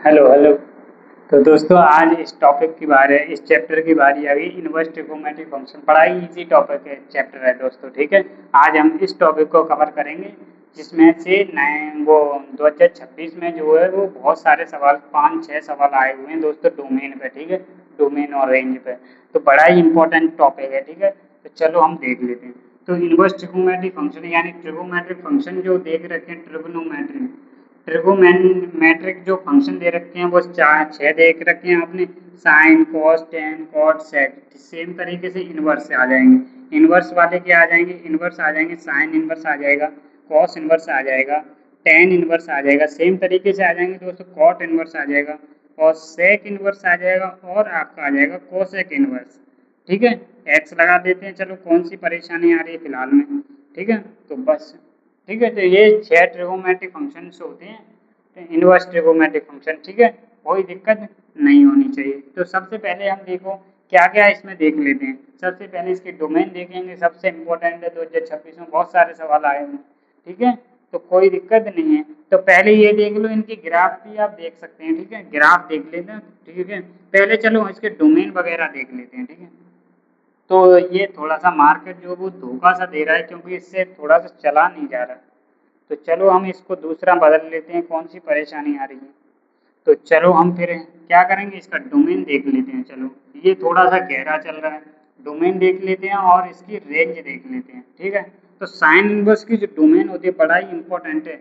Hello hello. तो दोस्तों आज इस चैप्टर की बारी आ गई। इनवर्स ट्रिगोनोमेट्रिक फंक्शन बड़ा ही इजी टॉपिक है, चैप्टर है दोस्तों। ठीक है, आज हम इस टॉपिक को कवर करेंगे जिसमें से नए वो 2026 में जो है वो बहुत सारे सवाल, 5-6 सवाल आए हुए हैं दोस्तों डोमेन पे। ठीक है, डोमेन और रेंज पे, तो बड़ा ही इंपॉर्टेंट टॉपिक है। ठीक है, तो चलो हम देख लेते हैं। तो इनवर्स ट्रिगोनोमेट्रिक फंक्शन यानी ट्रिगोनोमेट्रिक फंक्शन जो देख रखे हैं, ट्रिगोनोमेट्रिक जो फंक्शन दे रखे हैं वो 6 देख रखे हैं आपने। साइन, कॉस, टेन, कॉट, सेक। सेम तरीके से इनवर्स से आ जाएंगे। इनवर्स वाले क्या आ जाएंगे? इनवर्स आ जाएंगे, साइन इनवर्स आ जाएगा, कॉस इनवर्स आ जाएगा, टेन इनवर्स आ जाएगा। सेम तरीके से आ जाएंगे दोस्तों, कॉट इनवर्स आ जाएगा और सेक इनवर्स आ जाएगा और आपका आ जाएगा कोसेक इनवर्स। ठीक है, एक्स लगा देते हैं। चलो कौन सी परेशानी आ रही है फिलहाल में? ठीक है, तो बस। ठीक है, तो ये 6 ट्रिगोनोमेट्रिक फंक्शन होते हैं, तो इनवर्स ट्रिगोनोमेट्रिक फंक्शन। ठीक है, कोई दिक्कत नहीं होनी चाहिए। तो सबसे पहले हम देखो क्या क्या इसमें देख लेते हैं। सबसे पहले इसके डोमेन देखेंगे, सबसे इम्पोर्टेंट है। 2026 में बहुत सारे सवाल आए हैं। ठीक है, तो कोई दिक्कत नहीं है। तो पहले ये देख लो, इनकी ग्राफ भी आप देख सकते हैं। ठीक है, ग्राफ देख लेते हैं। ठीक है, पहले चलो इसके डोमेन वगैरह देख लेते हैं। ठीक है, तो ये थोड़ा सा मार्केट जो वो धोखा सा दे रहा है, क्योंकि इससे थोड़ा सा चला नहीं जा रहा। तो चलो हम इसको दूसरा बदल लेते हैं, कौन सी परेशानी आ रही है। तो चलो हम फिर क्या करेंगे, इसका डोमेन देख लेते हैं। चलो ये थोड़ा सा गहरा चल रहा है, डोमेन देख लेते हैं और इसकी रेंज देख लेते हैं। ठीक है, तो साइन इनवर्स की जो डोमेन होती है बड़ा ही इंपॉर्टेंट है।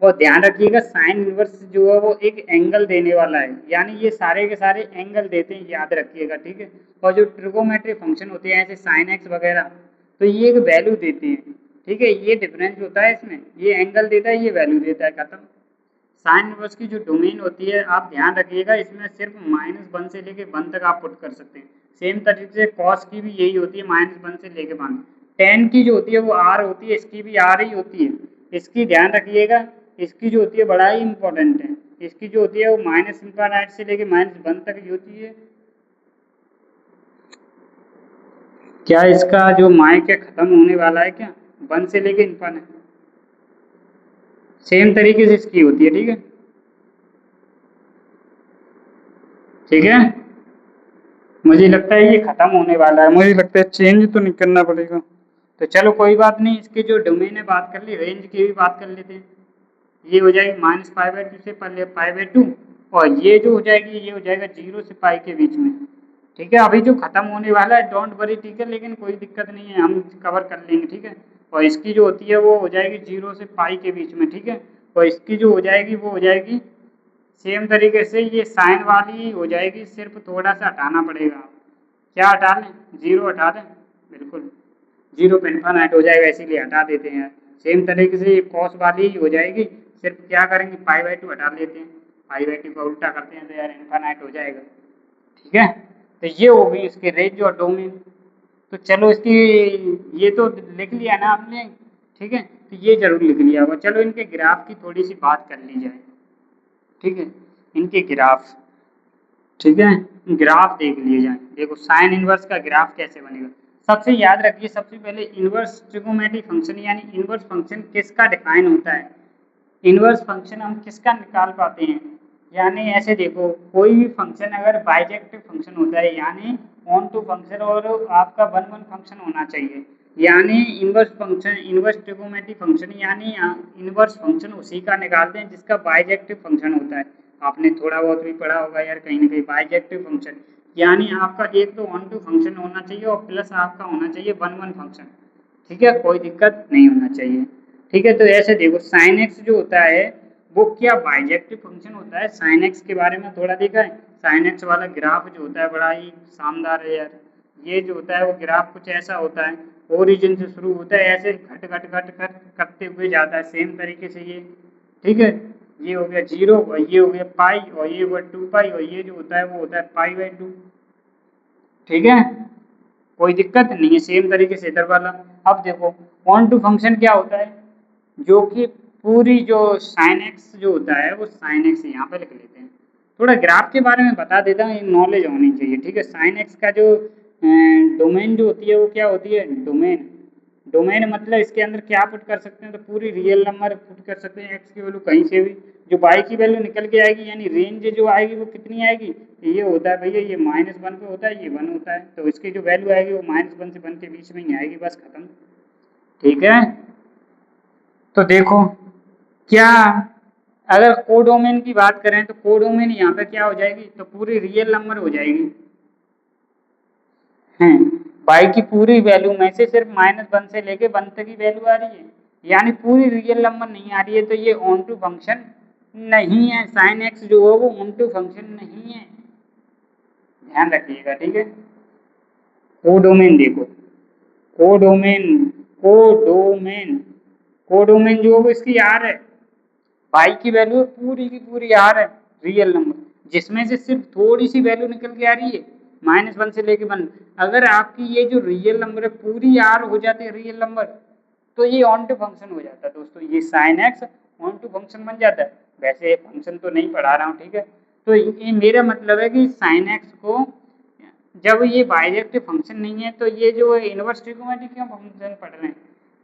वो ध्यान रखिएगा, साइन इनवर्स जो है वो एक एंगल देने वाला है, यानी ये सारे के सारे एंगल देते हैं, याद रखिएगा। ठीक है, और जो ट्रिगोमेट्रिक फंक्शन होते हैं ऐसे साइन एक्स वगैरह, तो ये एक वैल्यू देते हैं। ठीक है, ये डिफरेंस होता है इसमें, ये एंगल देता है, ये वैल्यू देता है, खत्म। साइन इनवर्स की जो डोमेन होती है आप ध्यान रखिएगा, इसमें सिर्फ -1 से लेके 1 तक आप पुट कर सकते हैं। सेम तरीके से कॉस की भी यही होती है, -1 से लेके 1। टेन की जो होती है वो आर होती है, इसकी भी आर ही होती है। इसकी ध्यान रखिएगा, इसकी जो होती है बड़ा ही इंपॉर्टेंट है। इसकी जो होती है वो -∞ से लेके -1 तक की होती है। क्या इसका जो माइक है खत्म होने वाला है क्या? 1 से लेके इन्फानेट सेम तरीके से इसकी होती है। ठीक है, ठीक है, मुझे लगता है ये खत्म होने वाला है, मुझे लगता है चेंज तो नहीं करना पड़ेगा। तो चलो कोई बात नहीं, इसके जो डोमेन है बात कर ली, रेंज की भी बात कर लेते हैं। ये हो जाएगी -π/2 से π/2, और ये जो हो जाएगी ये हो जाएगा 0 से पाई के बीच में। ठीक है, अभी जो खत्म होने वाला है डोंट वरी। ठीक है, लेकिन कोई दिक्कत नहीं है, हम कवर कर लेंगे। ठीक है, और इसकी जो होती है वो हो जाएगी 0 से पाई के बीच में। ठीक है, और इसकी जो हो जाएगी वो हो जाएगी सेम तरीके से, ये साइन वाली हो जाएगी, सिर्फ थोड़ा सा हटाना पड़ेगा। क्या हटा लें? 0 हटा दें, बिल्कुल 0 पे इन्फानाइट हो जाएगा, इसीलिए हटा देते हैं। सेम तरीके से ये कॉस वाली हो जाएगी, सिर्फ क्या करेंगे, π/2 हटा लेते हैं। π/2 का उल्टा करते हैं तो यार इन्फानाइट हो जाएगा। ठीक है, तो ये हो गई इसकी रेंज और डोमेन। तो चलो इसकी ये तो लिख लिया ना आपने। ठीक है, तो ये जरूर लिख लिया होगा। चलो इनके ग्राफ की थोड़ी सी बात कर ली जाए। ठीक है, इनके ग्राफ। ठीक है, ग्राफ देख लिए जाए। देखो साइन इनवर्स का ग्राफ कैसे बनेगा। सबसे याद रखिए, सबसे पहले इनवर्स ट्रिगोनोमेट्रिक फंक्शन यानी इनवर्स फंक्शन किसका डिफाइन होता है। इनवर्स फंक्शन हम किसका निकाल पाते हैं, यानी ऐसे देखो, कोई भी फंक्शन अगर बाइजेक्टिव फंक्शन होता है, यानी ऑन टू फंक्शन और आपका वन वन फंक्शन होना चाहिए, यानी inverse function, inverse trigonometric function यानी इनवर्स फंक्शन उसी का निकालते हैं जिसका बाइजेक्टिव फंक्शन होता है। आपने थोड़ा बहुत भी पढ़ा होगा यार कहीं ना कहीं, बाइजेक्टिव फंक्शन यानी आपका एक तो ऑन टू फंक्शन होना चाहिए और प्लस आपका होना चाहिए वन वन फंक्शन। ठीक है, कोई दिक्कत नहीं होना चाहिए। ठीक है, तो ऐसे देखो साइन एक्स जो होता है वो क्या बाइजेक्टिव फंक्शन होता है। साइन एक्स के बारे में थोड़ा देखा है। साइन एक्स वाला ग्राफ जो होता है बड़ा ही शानदार है यार। ये जो होता है वो ग्राफ कुछ ऐसा होता है, ओरिजिन से शुरू होता है, ऐसे घट घट घट घट करते हुए जाता है। सेम तरीके से ये, ठीक है, ये हो गया 0 और ये हो गया पाई और ये हुआ 2 पाई और ये जो होता है वो होता है π/2। ठीक है, कोई दिक्कत नहीं है। सेम तरीके से इधर वाला। अब देखो ऑन टू फंक्शन क्या होता है, जो कि पूरी जो साइन एक्स जो होता है वो साइन एक्स यहाँ पे लिख लेते हैं। थोड़ा ग्राफ के बारे में बता देता हूँ, नॉलेज होनी चाहिए। ठीक है, साइन एक्स का जो डोमेन जो होती है वो क्या होती है, डोमेन। डोमेन मतलब इसके अंदर क्या पुट कर सकते हैं, तो पूरी रियल नंबर पुट कर सकते हैं, एक्स की वैल्यू कहीं से भी। जो बाई की वैल्यू निकल के आएगी यानी रेंज जो आएगी वो कितनी आएगी, ये होता है भैया ये -1 पे होता है, ये 1 होता है, तो इसकी जो वैल्यू आएगी वो -1 से 1 के बीच में ही आएगी, बस खत्म। ठीक है, तो देखो क्या अगर कोडोमेन की बात करें तो कोडोमेन यहाँ पे क्या हो जाएगी, तो पूरी रियल नंबर हो जाएगी हैं, बाई की पूरी वैल्यू में से सिर्फ -1 से लेके 1 तक की वैल्यू आ रही है, यानी पूरी रियल नंबर नहीं आ रही है, तो ये ऑन टू फंक्शन नहीं है, साइन एक्स जो है वो ऑन टू फंक्शन नहीं है, ध्यान रखिएगा। ठीक है, कोडोमेन देखो, कोडोमेन कोडोमेन कोडोमेन जो है वो इसकी आर है, बाई की वैल्यू पूरी की पूरी आर है रियल नंबर, जिसमें से सिर्फ थोड़ी सी वैल्यू निकल के आ रही है -1 से लेके 1। अगर आपकी ये जो रियल नंबर है पूरी आर हो जाती है रियल नंबर, तो ये ऑन टू फंक्शन हो जाता है दोस्तों, ये sine X on two function बन जाता है। वैसे फंक्शन तो नहीं पढ़ा रहा हूँ, ठीक है, तो ये मेरा मतलब है कि साइन एक्स को जब ये बाइजेक्टिव फंक्शन नहीं है तो ये जो इनवर्स ट्रिगोनोमेट्रिक क्यों फंक्शन पढ़ रहे हैं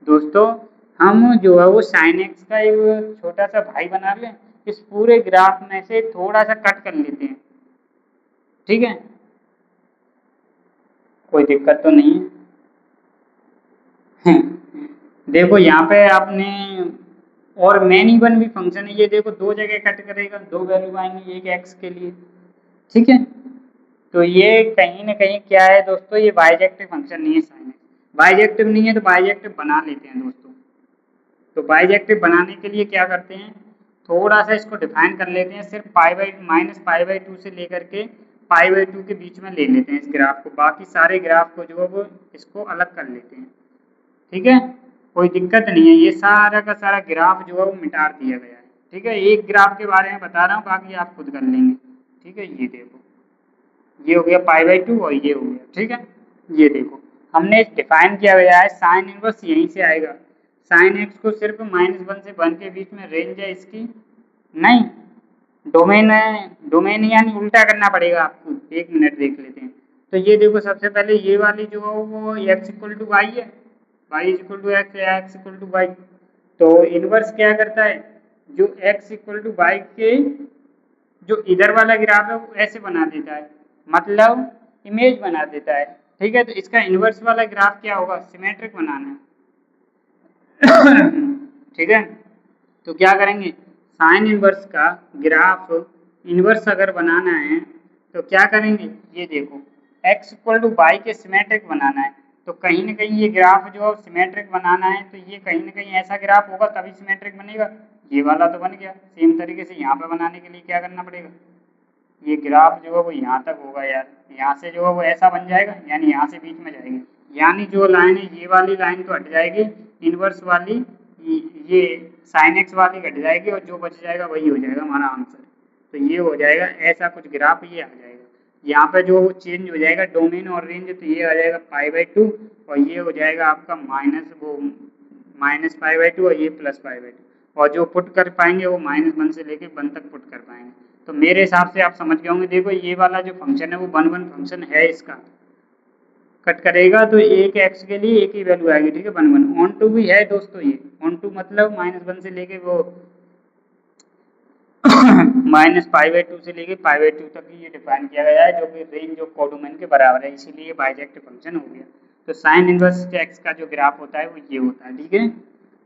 दोस्तों, हम जो है वो साइन एक्स का एक छोटा सा भाई बना लें, इस पूरे ग्राफ में से थोड़ा सा कट कर लेते हैं। ठीक है, कोई दिक्कत तो नहीं है। देखो यहाँ पे आपने और मैन इवन भी फंक्शन है, ये देखो दो जगह कट करेगा, दो वैल्यू आएंगी एक एक्स के लिए। ठीक है, तो ये कहीं ना कहीं क्या है दोस्तों, ये बाइजेक्टिव फंक्शन नहीं है साइन एक्स, बाइजेक्टिव नहीं है तो बाइजेक्टिव बना लेते हैं दोस्तों। तो बाइजेक्टिव बनाने के लिए क्या करते हैं, थोड़ा सा इसको डिफाइन कर लेते हैं, सिर्फ -π/2 से लेकर के π/2 के बीच में ले लेते हैं इस ग्राफ को, बाकी सारे ग्राफ को जो है वो इसको अलग कर लेते हैं। ठीक है, कोई दिक्कत नहीं है, ये सारा का सारा ग्राफ जो है वो मिटा दिया गया है। ठीक है, एक ग्राफ के बारे में बता रहा हूँ, बाकी आप खुद कर लेंगे। ठीक है, ये देखो, ये हो गया π/2 और ये हो गया। ठीक है, ये देखो हमने डिफाइन किया गया है, साइन इनवर्स यहीं से आएगा, साइन एक्स को सिर्फ -1 से 1 के बीच में रेंज है इसकी, नहीं डोमेन है, डोमेन यानी उल्टा करना पड़ेगा आपको, एक मिनट देख लेते हैं। तो ये देखो सबसे पहले ये वाली जो है वो x = y है, y = x = y, तो इनवर्स क्या करता है, जो x = y के जो इधर वाला ग्राफ है वो ऐसे बना देता है, मतलब इमेज बना देता है। ठीक है, तो इसका इनवर्स वाला ग्राफ क्या होगा, सिमेट्रिक बनाना है। ठीक है, तो क्या करेंगे, साइन इनवर्स का ग्राफ इनवर्स अगर बनाना है तो क्या करेंगे, ये देखो x = y के सिमेट्रिक बनाना है, तो कहीं ना कहीं ये ग्राफ जो सिमेट्रिक बनाना है, तो ये कहीं ना कहीं ऐसा ग्राफ होगा तभी सिमेट्रिक बनेगा। ये वाला तो बन गया, सेम तरीके से यहाँ पे बनाने के लिए क्या करना पड़ेगा, ये ग्राफ जो है वो यहाँ तक होगा यार, यहाँ से जो है वो ऐसा बन जाएगा, यानी यहाँ से बीच में जाएगी, यानी जो लाइन है ये वाली लाइन तो हट जाएगी, इनवर्स वाली ये साइन एक्स वाली घट जाएगी, और जो बच जाएगा वही हो जाएगा हमारा आंसर। तो ये हो जाएगा ऐसा कुछ ग्राफ, ये आ जाएगा यहाँ पे जो वो चेंज हो जाएगा डोमेन और रेंज, तो ये आ जाएगा π/2 और ये हो जाएगा आपका -π/2 और ये +π/2, और जो पुट कर पाएंगे वो -1 से लेके 1 तक पुट कर पाएंगे। तो मेरे हिसाब से आप समझ गए होंगे, देखो ये वाला जो फंक्शन है वो 1 फंक्शन है, इसका कट करेगा तो एक एक्स के लिए एक ही वैल्यू आएगी। ठीक है, 1 ऑन टू भी है दोस्तों, ये ऑन टू मतलब -1 से लेके वो -π/2 से लेके π/2 तक ये डिफाइन किया गया है, जो कि रेंज ऑफ कोडोमेन के बराबर है, इसीलिए ये बाइजेक्टिव फंक्शन हो गया। तो साइन इनवर्स एक्स का जो ग्राफ होता है वो ये होता है। ठीक है,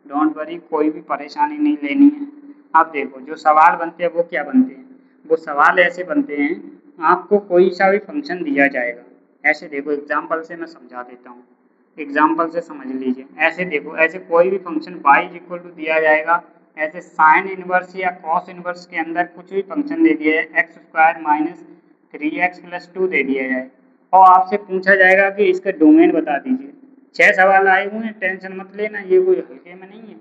डोंट वरी, कोई भी परेशानी नहीं लेनी है। अब देखो जो सवाल बनते हैं वो क्या बनते हैं, वो सवाल ऐसे बनते हैं, आपको कोई सा भी फंक्शन दिया जाएगा, ऐसे देखो एग्जाम्पल से मैं समझा देता हूँ, एग्जाम्पल से समझ लीजिए। ऐसे देखो, ऐसे कोई भी फंक्शन y = दिया जाएगा, ऐसे साइन इनवर्स या कॉस इनवर्स के अंदर कुछ भी फंक्शन दे दिया है, x² - 3x + 2 दे दिया जाए, और आपसे पूछा जाएगा कि इसका डोमेन बता दीजिए। 6 सवाल आए हुए हैं, टेंशन मत लेना, ये कोई हल्के में नहीं है।